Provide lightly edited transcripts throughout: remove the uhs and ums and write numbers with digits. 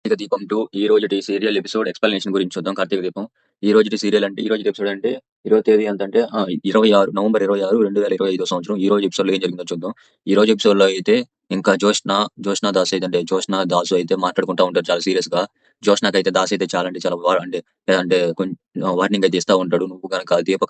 కార్తీక దీపం 2 ఈ రోజుటి సీరియల్ ఎపిసోడ్ ఎక్స్‌ప్లనేషన్ గురించి చూద్దాం. కార్తీక దీపం ఈ రోజుటి సీరియల్ అంటే ఈ రోజుటి ఎపిసోడ్ అంటే ఈరోజు తేదీ ఎంతంటే 26 నవంబర్ 26, 2025 సంవత్సరం. ఈ రోజు ఎపిసోడ్‌లో ఏం జరిగిందో చూద్దాం. ఈ రోజు ఎపిసోడ్‌లో అయితే ఇంకా జోష్నా దాస్ అయితే అంటే జోష్నా, దాసు అయితే మాట్లాడుకుంటా ఉంటారు చాలా సీరియస్‌గా. జోష్నాకైతే దాస్ అయితే చాలా అంటే చాలా అంటే వార్నింగ్ అయితే ఇస్తా ఉంటాడు. "నువ్వు గనక దీప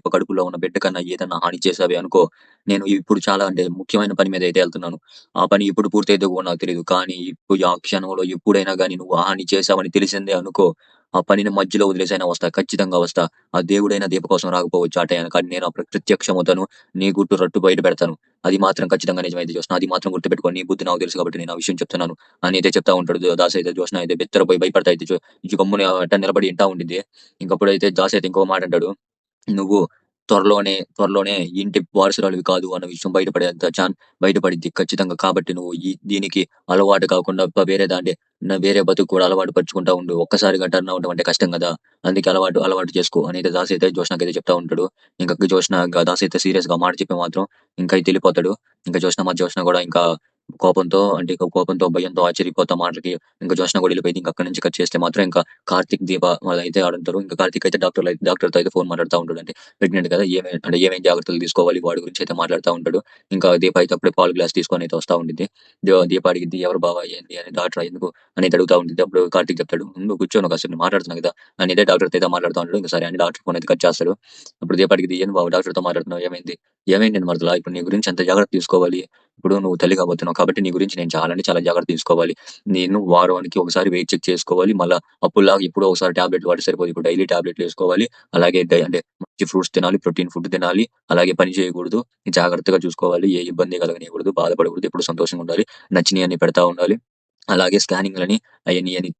కడుపులో ఉన్న బిడ్డ కన్నా ఏదన్నా హాని చేశావే అనుకో, నేను ఇప్పుడు చాలా అంటే ముఖ్యమైన పని మీద అయితే ఎళ్తున్నాను. ఆ పని ఎప్పుడు పూర్తయిద్దో కూడా నాకు తెలీదు. కానీ ఇప్పుడు ఆ క్షణంలో ఎప్పుడైనా గాని నువ్వు హాని చేశావని తెలిసిందే అనుకో, ఆ పనిని మధ్యలో వదిలేసైనా వస్తా. ఖచ్చితంగా వస్తా. ఆ దేవుడైనా దీప కోసం రాకపోవచ్చు ఆ టయానికి. కానీ నేను ప్రత్యక్షమవుతాను. నీ గుట్టు రట్టు బయట పెడతాను. అది మాత్రం ఖచ్చితంగా నిజమైతే జోష్న. అది మాత్రం గుర్తుపెట్టుకో. నీ బుద్ధి నాకు తెలుసు కాబట్టి నేను ఆ విషయం చెప్తున్నాను" అని అయితే చెప్తా ఉంటాడు. దాస్ అయితే జోష్న అయితే బిత్తరపోయి భయపడతా అయితే గమ్మున అట్ట నిలబడి ఇంటా ఉండిద్ది. ఇంకప్పుడైతే దాస్ అయితే ఇంకో మాట అంటాడు. "నువ్వు త్వరలోనే ఈ ఇంటి వారసురాలివి కాదు అన్న విషయం బయటపడిద్ది ఖచ్చితంగా. కాబట్టి నువ్వు దీనికి అలవాటు కాకుండా వేరే బతుకు కూడా అలవాటు పరుచుకుంటా ఉండు. ఒక్కసారిగా టర్న్ అవ్వడం అంటే కష్టం గదా! అందుకే అలవాటు చేసుకో" అనైతే దాస్ అయితే జోష్నకైతే చెప్తా ఉంటాడు. దాస్ అయితే సీరియస్‌గా ఆ మాట చెప్పి మాత్రం ఇంకా అయితే ఎళ్ళిపోతాడు. జోష్న గూడా ఇంకా కోపంతో, భయంతో ఆశ్చర్యపోతా మాటలకి ఇంకా జోష్న గూడా ఎళ్ళిపోయిద్ది. ఇంక అక్కడి నుంచి కట్ చేస్తే మాత్రం ఇంకా కార్తీక్, దీప వాళ్ళైతే ఆడుంటారు. ఇంకా కార్తీక్ అయితే డాక్టర్‌తో అయితే ఫోన్ మాట్లాడుతా ఉంటాడు. అంటే ప్రెగ్నెంట్ కదా! ఏమేం జాగ్రత్తలు తీసుకోవాలి వాడి గురించి అయితే మాట్లాడుతా ఉంటాడు. ఇంకా దీప అయితే అప్పుడే పాలు గ్లాస్ తీసుకొని అయితే వస్తా ఉండిద్ది. దీప అడిగిద్ది, "ఎవరు బావ ఏంది" అని. "డాక్టరా ఎందుకు" అనేది అడుగుతా ఉండిద్ది. అప్పుడు కార్తీక్ చెప్తాడు, "ఉండు కూర్చో కాసేపు నేను మాట్లాడుతున్నా కదా" అని అయితే డాక్టర్‌తో అయితే మాట్లాడుతా ఉంటాడు. ఇంక సరే అని డాక్టర్ ఫోన్ అయితే కట్ చేస్తాడు. అప్పుడు దీప అడిగిద్ది, "ఏంది బావ డాక్టర్‌తో మాట్లాడుతున్నావు ఏమైంది?" "ఏమైంది మరదలా ఇప్పుడు నీ గురించి ఎంత జాగ్రత్త తీసుకోవాలి. ఇప్పుడు నువ్వు తల్లి కాబోతున్నావు కాబట్టి నీ గురించి నేను చాలా అంటే చాలా జాగ్రత్త తీసుకోవాలి. నేను వారానికి ఒకసారి వెయిట్ చెక్ చేసుకోవాలి. మళ్ళా అప్పుడులాగా ఎప్పుడో ఒకసారి టాబ్లెట్లు వాడితే సరిపోదు. ఇప్పుడు డైలీ టాబ్లెట్లు వేసుకోవాలి. అలాగే అంటే మంచి ఫ్రూట్స్ తినాలి. ప్రోటీన్ ఫుడ్ తినాలి. అలాగే పని చేయకూడదు. జాగ్రత్తగా చూసుకోవాలి. ఏ ఇబ్బంది కలగనీయకూడదు. బాధపడకూడదు. ఎప్పుడు సంతోషంగా ఉండాలి. నచ్చినయన్ని పెడతా ఉండాలి. అలాగే స్కానింగ్‌లని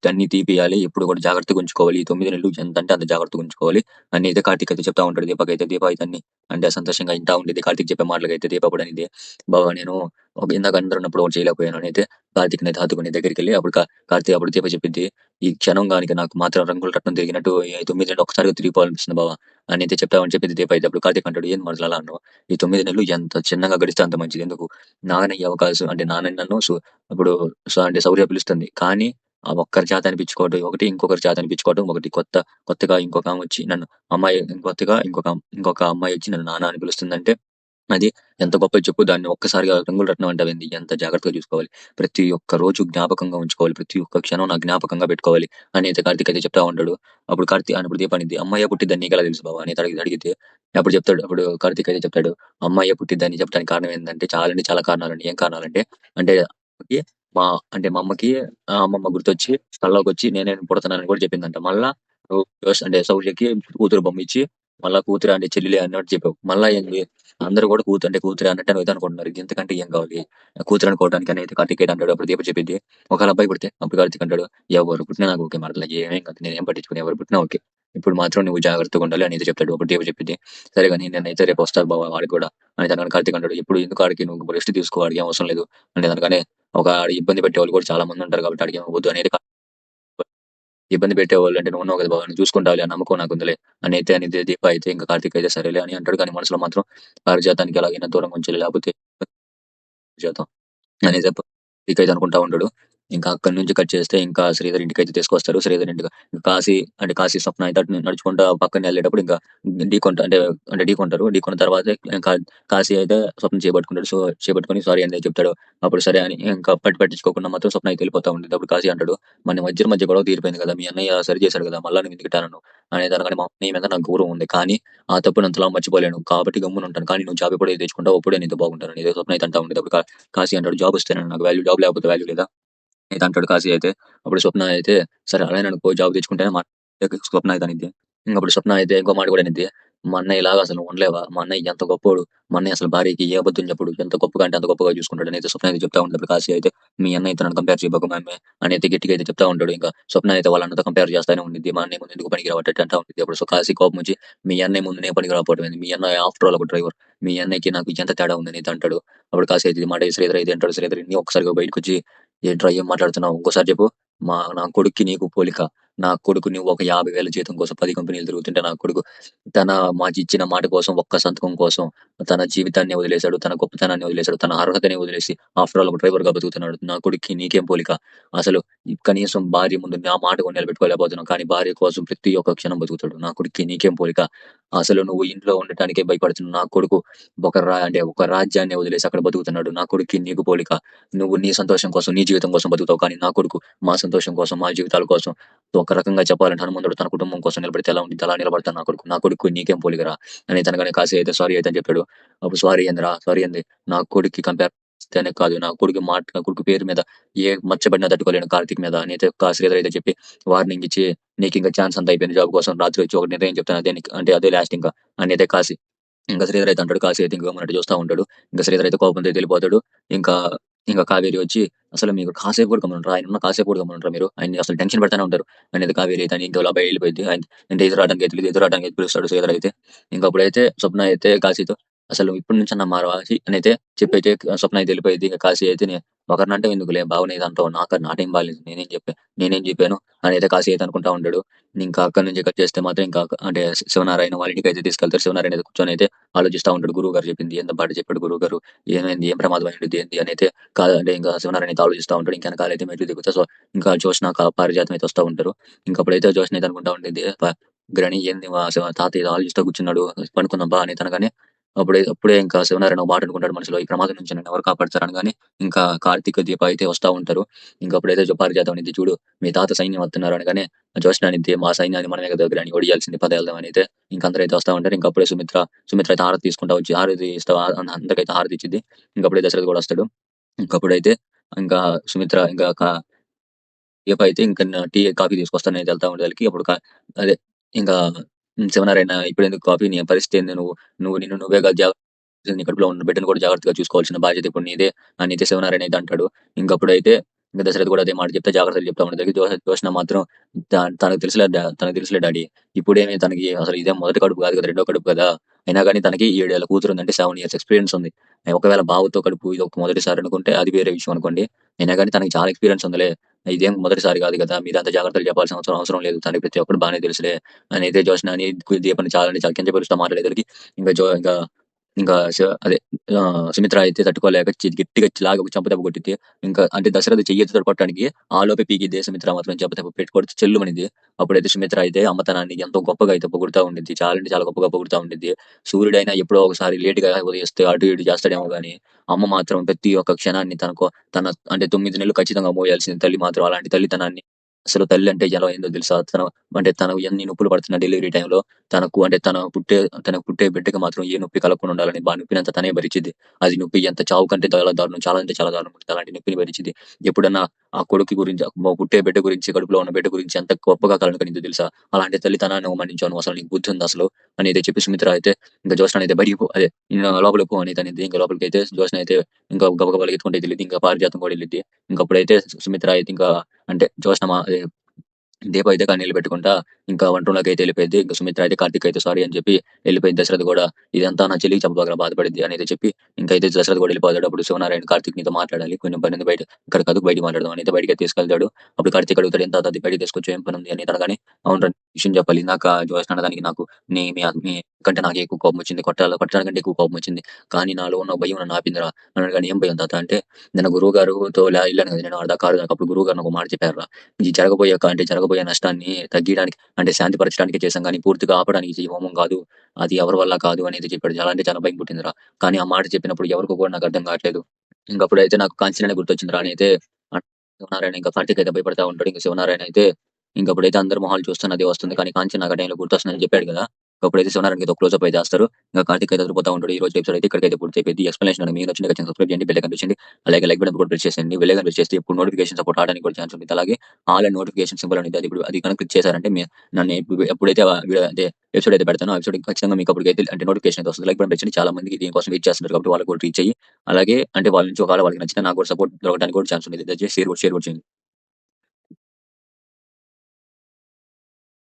అన్ని తీపియాలి. ఎప్పుడు కూడా జాగ్రత్తగా ఉంచుకోవాలి. ఈ 9 నెలలు ఎంతంటే అంత జాగ్రత్తగా ఉంచుకోవాలి" అని అయితే కార్తీక్ అయితే చెప్తా ఉంటాడు దీపకైతే. దీప అయితే అన్ని అంటే సంతోషంగా ఇంటా ఉండేది. కార్తీక్ చెప్పే మాటలకైతే దీప కూడా అనిద్ది, "బావ నేను ఇందాక అందరూ ఉన్నప్పుడు ఒకటి చేయలేకపోయాను" అని అయితే కార్తీక్‌నైతే హత్తుకుని దగ్గరికెళ్ళి అప్పుడు దీప చెప్పిద్ది, "ఈ క్షణం గానికి నాకు మాత్రం రంగుల రట్నం తిరిగినట్టు ఈ 9 నెలలు ఒక్కసారిగా తిరిగిపోవాలనిపిస్తుంది బావ" అని అయితే చెప్తావని చెప్పింది దీప అయితే. అప్పుడు కార్తీక్ అంటాడు, "ఏంది మరదలా అలా అన్నావు? ఈ 9 నెలలు ఎంత చిన్నగా గడిస్తే అంత మంచిది. ఎందుకు నాన్నయ్యే అవకాశం అంటే నాన్న నన్ను ఇప్పుడు అంటే శౌర్య పిలుస్తుంది. కానీ ఆ ఒక్కరి చేత అనిపించుకోవడం ఒకటి, ఇంకొకరి చేత అనిపించుకోవడం ఒకటి. కొత్తగా ఇంకొక ఆమె వచ్చి నన్ను అమ్మాయి కొత్తగా ఇంకొక అమ్మాయి వచ్చి నన్ను నాన్న అని పిలుస్తుందంటే అది ఎంత గొప్పది చెప్పు. దాన్ని ఒక్కసారిగా రంగుల రత్నం అంటావేంది? ఎంత జాగ్రత్తగా చూసుకోవాలి. ప్రతి ఒక్క రోజు జ్ఞాపకంగా ఉంచుకోవాలి. ప్రతి ఒక్క క్షణం నా జ్ఞాపకంగా పెట్టుకోవాలి" అని అయితే కార్తీక్ అయితే చెప్తా ఉంటాడు. అప్పుడు దీప అనిద్ది, "అమ్మాయే పుట్టిద్దని నీకెలా తెలుసు బావ" అని అడిగితే అప్పుడు కార్తీక్ అయితే చెప్తాడు, "అమ్మాయే పుట్టిద్దని చెప్పడానికి కారణం ఏందంటే చాలా అంటే చాలా కారణాలండి. ఏం కారణాలంటే అంటే ఆమెకి మా మా అమ్మకి అమ్మమ్మ గుర్తొచ్చి కల్లోకొచ్చి నేనే పుడతానని కూడా చెప్పిందంట. మళ్ళా అంటే శౌర్యకి కూతురు బొమ్మ ఇచ్చి మళ్ళా కూతురు అంటే చెల్లెలే అన్నట్టు చెప్పావు. మళ్ళా ఏంది అందరూ కూడా కూతురే అన్నట్టు నువ్వు అనుకుంటున్నారు. ఇది ఇంతకంటే ఏం కావాలి? కూతురు అనుకోవడానికి" అని అయితే కార్తీక్ అయితే అంటాడు. అప్పుడు దీప చెప్పిద్ది, "ఒకవేళ అబ్బాయి పుడితే?" అప్పుడు కార్తీక్ అంటాడు, "ఎవరు పుట్టినా నాకు ఓకే మరదలా ఏమేం కాదు. నేనేం పట్టించుకోను. ఎవరు పుట్టినా ఓకే. ఇప్పుడు మాత్రం నువ్వు జాగ్రత్తగా ఉండాలి" అని అయితే చెప్తాడు. అప్పుడు దీప చెప్పిద్ది, "సరే గాని నేనైతే రేపు వస్తాను బావ వాడికి కూడా" అని అనగానే కార్తీక్ అంటాడు, "ఎప్పుడు ఎందుకు ఆడికి నువ్వు రెస్ట్ తీసుకో ఆడికి ఏం అవసరం లేదు" అని అనగానే ఇబ్బంది పెట్టేవాళ్ళు కూడా చాలా మంది ఉంటారు కాబట్టి ఆడికి ఏం వద్దు అనేది ఇబ్బంది పెట్టేవాళ్ళు అంటే నువ్వు ఉన్నావు కదా బావ నువ్వు చూసుకుంటావులే ఆ నమ్మకం నాకుందిలే అని అయితే అనిద్ది దీప అయితే. ఇంకా కార్తీక్ అయితే సరేలే అని అంటాడు. కానీ మనసులో మాత్రం పారిజాతానికి ఎలాగైనా దూరంగా ఉంచాలి లేకపోతే పారిజాతం అనేది ఇకైతే అనుకుంటా ఉంటాడు. ఇంకా అక్కడి నుంచి కట్ చేస్తే ఇంకా శ్రీధర్ ఇంటికైతే తీసుకొస్తారు. శ్రీధర్ ఇంటికి కాశీ స్వప్న అయితే అటు నడుచుకుంటా పక్కన వెళ్ళేటప్పుడు ఇంకా ఢీకొంటారు. ఢీకొన్న తర్వాత ఇంకా కాశీ అయితే స్వప్న చేపట్టుకుంటాడు. చేపట్టుకొని సారీ అని చెప్తాడు. అప్పుడు సరే అని ఇంకా పట్టించుకోకుండా మాత్రం స్వప్న అయితే వెళ్ళిపోతా ఉంటుంది. అప్పుడు కాశీ అంటాడు, "మన మధ్య గొడవ తీరిపోయింది కదా! మీ అన్నయ్య సరి చేశాడు కదా! మళ్ళా నువ్వు ఎందుకు ఇట్టా అన్నావు" అనేది అనగానే, "మా అన్నయ్య మీద నాకు గౌరవం ఉంది. కానీ ఆ తప్పుని అంతలా మర్చిపోలేను. కాబట్టి గమ్మున ఉంటాను. కానీ నువ్వు జాబ్ ఎప్పుడైతే తెచ్చుకుంటావో అప్పుడే నీతో బాగుంటాను" అని స్వప్న అయితే అంటా ఉండేది. అప్పుడు కాశీ అంటాడు, "జాబ్ వస్తేనే నాకు వాల్యూ. జాబ్ లేకపోతే వాల్యూ లేదా" అయితే అంటాడు కాశీ అయితే. అప్పుడు స్వప్న అయితే, "సరే అలానే అనుకో జాబ్ తెచ్చుకుంటేనే" స్వప్న అయితే అనిద్ది. అప్పుడు స్వప్న అయితే ఇంకో మాట కూడా అనిద్ది. "మా అన్నయ్యలాగా అసలు నువ్వు ఉండలేవా? మా అన్నయ్య ఎంత గొప్పోడు. మా అన్నయ్య అసలు భార్యకి ఏ అబద్ధం చెప్పడు. ఎంత గొప్పగా అంటే అంత గొప్పగా చూసుకుంటాడు" అని అయితే స్వప్న అయితే చెప్తా ఉంటది. అప్పుడు కాశీ అయితే, "మీ అన్నయ్యతో నన్ను కంపేర్ చేయబాకు మామ్మే" అని అయితే గట్టిగా అయితే చెప్తా ఉంటాడు. ఇంకా స్వప్న అయితే వాళ్ళ అన్నతో కంపేర్ చేస్తానే ఉండిద్ది. "మా అన్నయ్య ముందు ఎందుకు పనికిరావు" అట్ట అంటా ఉండిద్ది. అప్పుడు కాశీ కోపం వచ్చి, "మీ అన్నయ్య ముందు నేను పనికి రాకపోవడం ఏంది? మీ అన్నయ్య ఆఫ్టర్ ఆల్ ఒక డ్రైవర్. మీ అన్నయ్యకి నాకు ఎంత తేడా ఉందని" అయితే అంటాడు. అప్పుడు కాశీ అయితే ఈ మాట శ్రీధర్ అయితే అంటాడు. శ్రీధర్ ఒక్కసారిగా బయటకొచ్చి, "ఏంట్రా ఏం మాట్లాడుతున్నావు? ఇంకోసారి చెప్పు. నా కొడుక్కి నీకు పోలిక. నా కొడుకు నువ్వు ఒక 50,000 జీతం కోసం 10 కంపెనీలు తిరుగుతుంటే నా కొడుకు తన ఇచ్చిన మాట కోసం ఒక్క సంతకం కోసం తన జీవితాన్ని వదిలేసాడు. తన గొప్పతనాన్ని వదిలేసాడు. తన అర్హతని వదిలేసి ఆఫ్టర్ ఆల్ ఒక డ్రైవర్‌గా బతుకుతున్నాడు. నా కొడుక్కి నీకేం పోలిక? అసలు కనీసం భార్య ముందు నా మాట కూడా నిలబెట్టుకోలేకపోతున్నావు. కానీ భార్య కోసం ప్రతి ఒక్క క్షణం బతుకుతాడు. నా కొడుక్కి నీకేం పోలిక? అసలు నువ్వు ఇంట్లో ఉండటానికే భయపడుతున్నావు. నా కొడుకు ఒక రాజ్యాన్ని వదిలేసి అక్కడ బతుకుతున్నాడు. నా కొడుక్కి నీకు పోలిక? నువ్వు నీ సంతోషం కోసం, నీ జీవితం కోసం బతుకుతావు. కానీ నా కొడుకు మా సంతోషం కోసం, మా జీవితాల కోసం ఒక రకంగా చెప్పాలంటే హనుమంతుడు తన కుటుంబం కోసం నిలబడితే ఎలా ఉండిద్ది అలా నిలబడతాడు నా కొడుకు. నా కొడుకు నీకేం పోలికరా? అని తనగానే కాశీ అయితే సారీ అయితే అని చెప్పాడు. అప్పుడు సారీ ఏందిరా? సారీ ఏంది? నా కొడుక్కి కంపేర్ చేస్తేనే కాదు. నా కొడుకు పేరు మీద ఏ మచ్చ పడినా తట్టుకోలేను కార్తీక్ మీద అని అయితే శ్రీధర్ అయితే చెప్పి వార్నింగ్ ఇచ్చి నీకింకా ఛాన్స్ అంతా అయిపోయింది జాబ్ కోసం. రాత్రి వచ్చి ఒక నిర్ణయం చెప్తాను అంటే అదే లాస్ట్ ఇంకా అని అయితే కాశీ ఇంకా శ్రీధర్ అయితే అంటాడు. కాశీ అయితే ఇంకా గమ్మునట్టు చూస్తా ఉంటాడు. ఇంకా శ్రీధర్ అయితే కోపంతో వెళ్ళిపోతాడు. ఇంకా ఇంకా కావేరి వచ్చి అసలు మీకు కాసేపు కూడా గమ్మునుండరా? ఆయన ఉన్న కాసేపు కూడా గమ్మునుండరా మీరు? ఆయన్ని అసలు టెన్షన్ పెడతానే ఉంటారు అనేది కావేరి అయితే ఇంకా అలా వెళ్ళిపోయింది. ఆయన అంటే ఎదురాడడానికి తెలియదు. ఎదురాడడానికి అయితే పిలుస్తాడు శ్రీధర్ అయితే. ఇంకా అప్పుడైతే స్వప్న అయితే కాశీతో అసలు ఇప్పటి నుంచన్నా మారవా అని అయితే చెప్పైతే స్వప్న అయితే వెళ్ళిపోయింది. ఇంకా కాశీ అయితే ఒకరినంటే ఎందుకులే బావని ఇది అంటావు నా టైం బాగాలేదు నేనేం చెప్పాను అని అయితే కాశీ అయితే అనుకుంటా ఉంటాడు. ఇంకా అక్కడి నుంచి కట్ చేస్తే మాత్రం ఇంకా అంటే శివనారాయణ వాళ్ళ ఇంటికి అయితే తీసుకెళ్తారు. శివనారాయణ అయితే కూర్చొని అయితే ఆలోచిస్తా ఉంటాడు. గురువు గారు చెప్పింది ఎంత బాట చెప్పాడు గురువు గారు, ఏమైంది, ఏం ప్రమాదం అయింది ఏంటి అని అయితే అంటే ఇంకా శివనారాయణ అయితే ఆలోచిస్తా ఉంటాడు. ఇంకా వెనకాల అయితే మెట్లు దిగుతా సో ఇంకా జోష్న పారిజాతం అయితే వస్తా ఉంటారు. ఇంకా అప్పుడైతే జోష్న అయితే అనుకుంటా ఉంటుంది గ్రణి ఏంది మా తాత ఇది ఆలోచిస్తూ కూర్చున్నాడు పనుకుందాం బా అని తనగానే అప్పుడే ఇంకా శివనారాయణ ఒక మాట అనుకుంటాడు మనసులో, ఈ ప్రమాదం నుంచి నన్ను ఎవరు కాపాడతారు అనగానే ఇంకా కార్తీక్ దీప అయితే వస్తా ఉంటారు. ఇంకా అప్పుడైతే పారిజాతం అనేది చూడు మీ తాత సైన్యం వస్తున్నారు అనగానే జోష్న అనేది మా సైన్యాన్ని మనమే కదా గ్రాని ఒడియాల్సింది పద వెళ్దాం అని అయితే ఇంకా అందరూ అయితే వస్తా ఉంటారు. ఇంకా అప్పుడే సుమిత్ర అయితే హారతి తీసుకుంటా వచ్చి హారతి ఇస్తా అందరికైతే హారతి ఇచ్చింది. ఇంకా అప్పుడే దశరథ్ కూడా వస్తాడు. ఇంకప్పుడైతే ఇంకా సుమిత్ర ఇంకా దీప అయితే ఇంకా టీ కాఫీ తీసుకొస్తాను అయితే వెళ్తా ఉండేసరికి అప్పుడు అదే ఇంకా శివనారాయణ ఇప్పుడెందుకు కాఫీ నీ పరిస్థితి ఏంది నిన్ను నువ్వే కాదు నీ కడుపులో ఉన్న బిడ్డను కూడా జాగ్రత్తగా చూసుకోవాల్సిన బాధ్యత ఇప్పుడు నీదే అని అయితే శివనారాయణ అయితే అంటాడు. ఇంకప్పుడైతే ఇంకా దశరథ్ కూడా అదే మాట చెప్తే జాగ్రత్తలు చెప్తా ఉండేది. జోష్న మాత్రం తనకు తెలుసులే డాడీ ఇప్పుడేమి తనకి అసలు ఇదే మొదటి కడుపు కాదు కదా రెండో కడుపు కదా, అయినా కానీ తనకి 7 ఏళ్ల కూతురు ఉందంటే 7 years ఎక్స్పీరియన్స్ ఉంది. ఒకవేళ బావతో కడుపు ఇది ఒక మొదటిసారి అనుకుంటే అది వేరే విషయం అనుకోండి. అయినా కానీ తనకి చాలా ఎక్స్పీరియన్స్ ఉందిలే, ఇదేం మొదటిసారి కాదు కదా మీరంత జాగ్రత్తలు చెప్పాల్సిన అవసరం లేదు, తనకి ప్రతి ఒక్కటి బాగానే తెలుసులే అని అయితే జోష్న అని దీపని చాలా కించపరుస్తూ మాట్లాడేసరికి ఇంకా ఇంకా ఇంకా అదే సుమిత్ర అయితే తట్టుకోలేక గట్టిగా లాగి ఒక చెంపదెబ్బ కొట్టిద్ది. ఇంకా అంటే దశరథ చెయ్యెత్తుతో కొట్టడానికి ఆ లోపే పీకిద్ది. సుమిత్ర మాత్రం చెంపదెబ్బ పెట్టి కొడితే చెల్లుమనిద్ది. అప్పుడైతే సుమిత్ర అయితే అమ్మతనాన్ని ఎంతో గొప్పగా అయితే పొగుడుతా ఉండిద్ది. చాలా అంటే చాలా గొప్పగా పొగుడుతా ఉండిద్ది. సూర్యుడైనా ఎప్పుడో ఒకసారి లేటుగా ఉదయిస్తే అటు ఇటు చేస్తాడేమో గానీ అమ్మ మాత్రం ప్రతి ఒక్క క్షణాన్ని తన అంటే 9 నెలలు ఖచ్చితంగా మోయాల్సిన తల్లి మాత్రం అలాంటి తల్లితనాన్ని అసలు తల్లి అంటే ఎలా అయిందో తెలుసా? తను ఎన్ని నొప్పులు పడుతున్న డెలివరీ టైంలో తనకు అంటే తనకు పుట్టే బిడ్డకి మాత్రం ఏ నొప్పి కలగకుండా ఉండాలని నొప్పినంతా తనే భరించిద్ది. అది నొప్పి ఎంత చావు కంటే చాలా దారుణం, చాలా అంటే చాలా దారుణం ఉంటుంది. అలాంటి నొప్పిని భరించిద్ది. ఎప్పుడన్నా ఆ కొడుకు గురించి పుట్టే బిడ్డ గురించి కడుపులో ఉన్న బిడ్డ గురించి ఎంత గొప్పగా కలను కనిందో తెలుసా? అలాంటి తల్లితనాన్ని అవమానించావు అసలు నీకు బుద్ధి ఉంది అసలు అని అయితే చెప్పి సుమిత్ర అయితే ఇంకా జోష్న అయితే బయటికి అదే లోపలికి పో అని తనిద్ది. ఇంకా లోపలికి అయితే జోష్న అయితే ఇంకా గబగబా ఎత్తుకుంటే వెళ్ళిద్ది. ఇంకా పారిజాతం కూడా వెళ్ళిద్ది. ఇంకా అప్పుడైతే సుమిత్ర అయితే ఇంకా అంటే జోష్న దీప అయితే కన్నీళ్లు పెట్టుకుంటా ఇంకా వంటలోకి అయితే వెళ్ళిపోయింది. ఇంకా సుమిత్ర అయితే కార్తీక్ అయితే సారీ అని చెప్పి వెళ్ళిపోయింది. దశరథ్ కూడా ఇదంతా నా చెల్లికి చెప్పబాగా బాధపడింది అని అయితే చెప్పి ఇంకా అయితే దశరథ్ కూడా వెళ్ళిపోతాడు. అప్పుడు శివనారాయణ కార్తీక్ నీతో మాట్లాడాలి కొంచెం పని ఉంది బయట, ఇక్కడ కాదు బయట మాట్లాడదాం అని అయితే బయటకి తీసుకెళ్తాడు. అప్పుడు కార్తీక్ అడుగుతాడు ఎంత అది బయటకి తీసుకొచ్చి ఏం పని ఉంది అని తనగానే అవును విషయం చెప్పాలి నాకు జోష్న దానికి నాకు మీ కంటే నాకు ఎక్కువ కోపం వచ్చింది, కొట్టడానికంటే ఎక్కువ కోపం వచ్చింది. కానీ నాలో ఉన్న భయం నన్ను ఆపిందిరా అన్నాడు. కానీ ఏం భయం తాత అంటే నేను గురువు గారుతో వెళ్ళాను కదా నేను ఆడదా కారు దాకా అప్పుడు గురువు గారు ఒక మాట చెప్పారు, ఈ జరగబోయే నష్టాన్ని తగ్గించడానికి అంటే శాంతిపరచడానికి చేశాం కానీ పూర్తిగా ఆపడానికి ఈ హోమం కాదు, అది ఎవరి వల్ల కాదు అనేది చెప్పాడు. చాలా అంటే చాలా భయం పుట్టిందిరా. కానీ ఆ మాట చెప్పినప్పుడు ఎవరికో కూడా నాకు అర్థం కావట్లేదు. ఇంకప్పుడైతే నాకు కాంచన గుర్తొచ్చిందిరా అని అయితే శివనారాయణ ఇంకా కార్తీక్ అయితే భయపడతా ఉంటాడు. ఇంకా శివనారాయణ అయితే ఇంకప్పుడైతే అందరు మొహాలు చూస్తున్నది వస్తుంది కానీ కాంచన నాకు ఆ టైంలో గుర్తొస్తుందని చెప్పాడు కదా. అప్పుడైతే శివనారాయణ అయితే క్లోజ్ అప్ అయితే చేస్తారు. ఇంకా కార్తీక్ అయితే పోతా ఉంటాడు. ఈ రోజు ఎపిసోడ్ అయితే ఇక్కడికైతే పూర్తి అయిపోయింది. ఎక్స్ప్లెనేషన్ మీకు నచ్చిన సబ్స్క్రైబ్ చేయండి, బెల్ కనిపించండి, అలాగే లైక్ బటన్ కూడా ప్రెస్ చేసేయండి. బెల్ కనిపించి చేస్తే ఇప్పుడు నోటిఫికేషన్ సపోర్ట్ ఆడడానికి కూడా ఛాన్స్ ఉంటుంది. అలాగే ఆల్ అండ్ నోటిఫికేషన్ సింబల్ అనేది అది కనుక క్లిక్ చేశారంటే నన్ను ఎప్పుడైతే అంటే ఎపిసోడ్ అయితే పెడతానో ఎపిసోడ్ ఖచ్చితంగా మీకు అప్పటికైతే అంటే నోటిఫికేషన్ అయితే వస్తుంది. లైక్ బటన్ పెంచండి, చాలా మందికి దీనికోసం వెయిట్ చేస్తున్నారు కాబట్టి వాళ్ళకి కూడా రీచ్ అయ్యి అలాగే అంటే వాళ్ళ నుంచి ఒకవేళ వాళ్ళకి నచ్చితే నాకు కూడా సపోర్ట్ దొరకడానికి కూడా ఛాన్స్ ఉంది. దయచేసి షేర్ కూడా చేయండి.